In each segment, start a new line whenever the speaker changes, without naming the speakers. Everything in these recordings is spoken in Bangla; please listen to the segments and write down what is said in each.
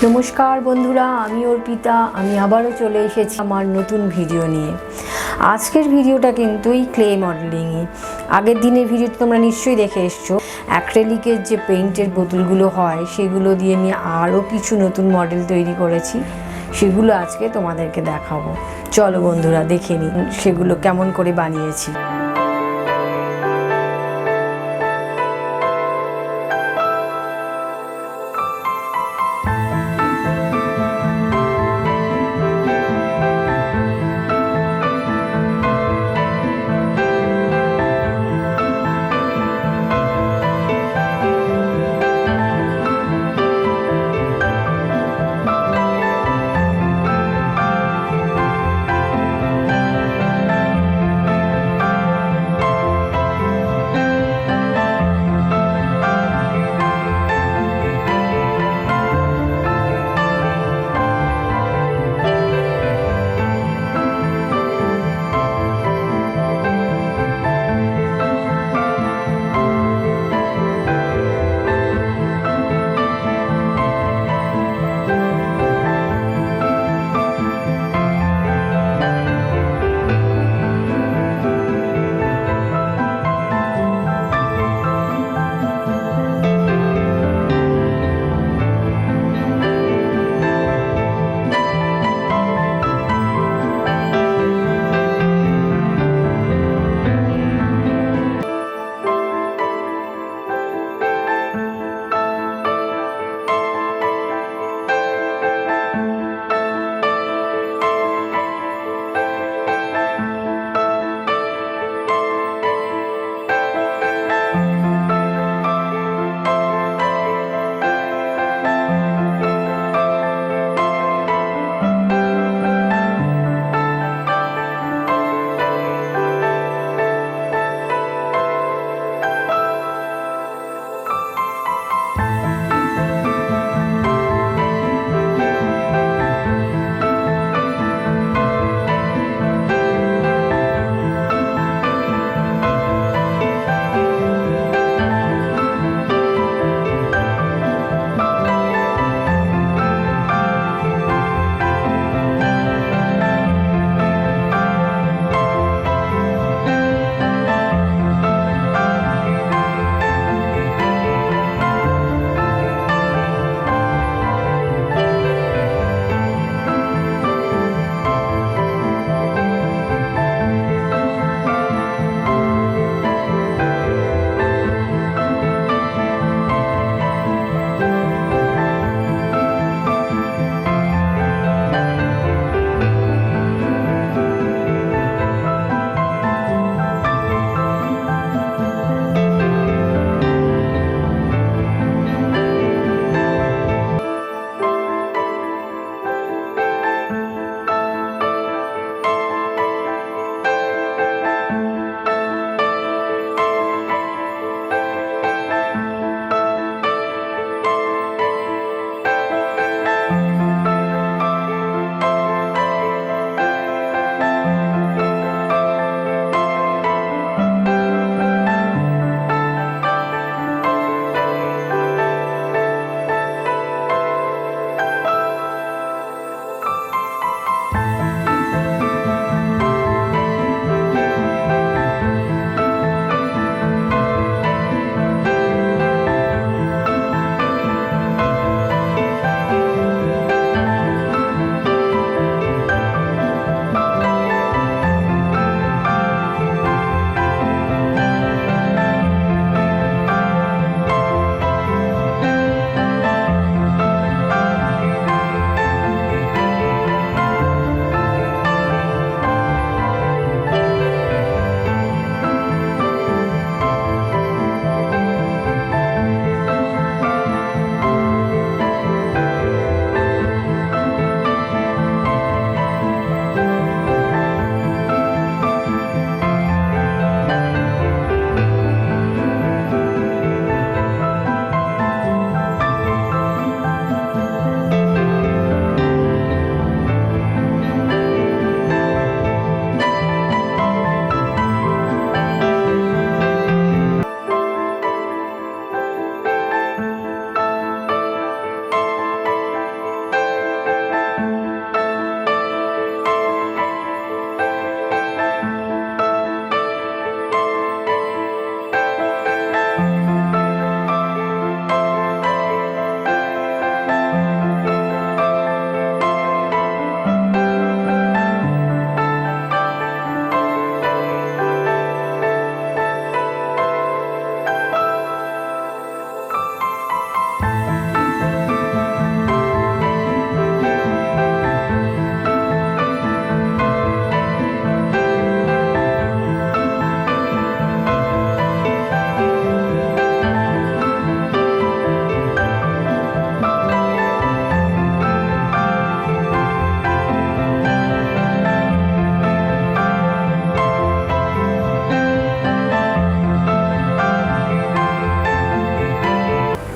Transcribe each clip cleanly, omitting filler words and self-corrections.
নমস্কার বন্ধুরা, আমি অর্পিতা। আমি আবারও চলে এসেছি আমার নতুন ভিডিও নিয়ে। আজকের ভিডিওটা কিন্তু এই ক্লে মডেলিংয়ে। আগের দিনের ভিডিওতে তোমরা নিশ্চয়ই দেখে এসছো অ্যাক্রেলিকের যে পেইন্টের বোতলগুলো হয় সেগুলো দিয়ে নিয়ে আরও কিছু নতুন মডেল তৈরি করেছি। সেগুলো আজকে তোমাদেরকে দেখাবো। চলো বন্ধুরা দেখে নিই সেগুলো কেমন করে বানিয়েছি।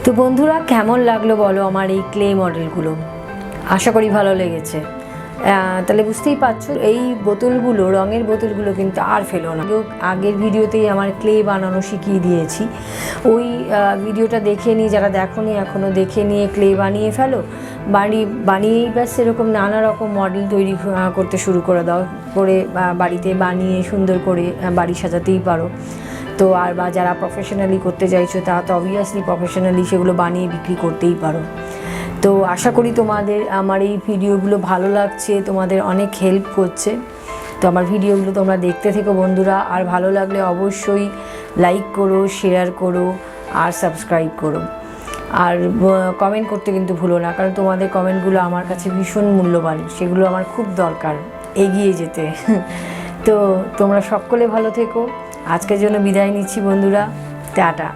তো বন্ধুরা, কেমন লাগলো বলো আমার এই ক্লে মডেলগুলো? আশা করি ভালো লেগেছে। তাহলে বুঝতেই পারছো এই বোতলগুলো, রঙের বোতলগুলো কিন্তু আর ফেলো না। আগের ভিডিওতেই আমার ক্লে বানানো শিখিয়ে দিয়েছি, ওই ভিডিওটা দেখে নিই, যারা দেখোনি এখনও দেখে নিয়ে ক্লে বানিয়ে ফেলো। বানিয়েই ব্যাস এরকম নানা রকম মডেল তৈরি করতে শুরু করে দাও, করে বাড়িতে বানিয়ে সুন্দর করে বাড়ি সাজাতেই পারো। তো আর বা যারা প্রফেশনালি করতে চাইছো তারা তো অবভিয়াসলি প্রফেশনালি সেগুলো বানিয়ে বিক্রি করতেই পারো। তো আশা করি তোমাদের আমার এই ভিডিওগুলো ভালো লাগছে, তোমাদের অনেক হেল্প করছে। তো আমার ভিডিওগুলো তোমরা দেখতে থেকো বন্ধুরা, আর ভালো লাগলে অবশ্যই লাইক করো, শেয়ার করো আর সাবস্ক্রাইব করো। আর কমেন্ট করতে কিন্তু ভুলো না, কারণ তোমাদের কমেন্টগুলো আমার কাছে ভীষণ মূল্যবান, সেগুলো আমার খুব দরকার এগিয়ে যেতে। তো তোমরা সকলে ভালো থেকো। আজকের জন্য বিদায় নিচ্ছি বন্ধুরা, টাটা।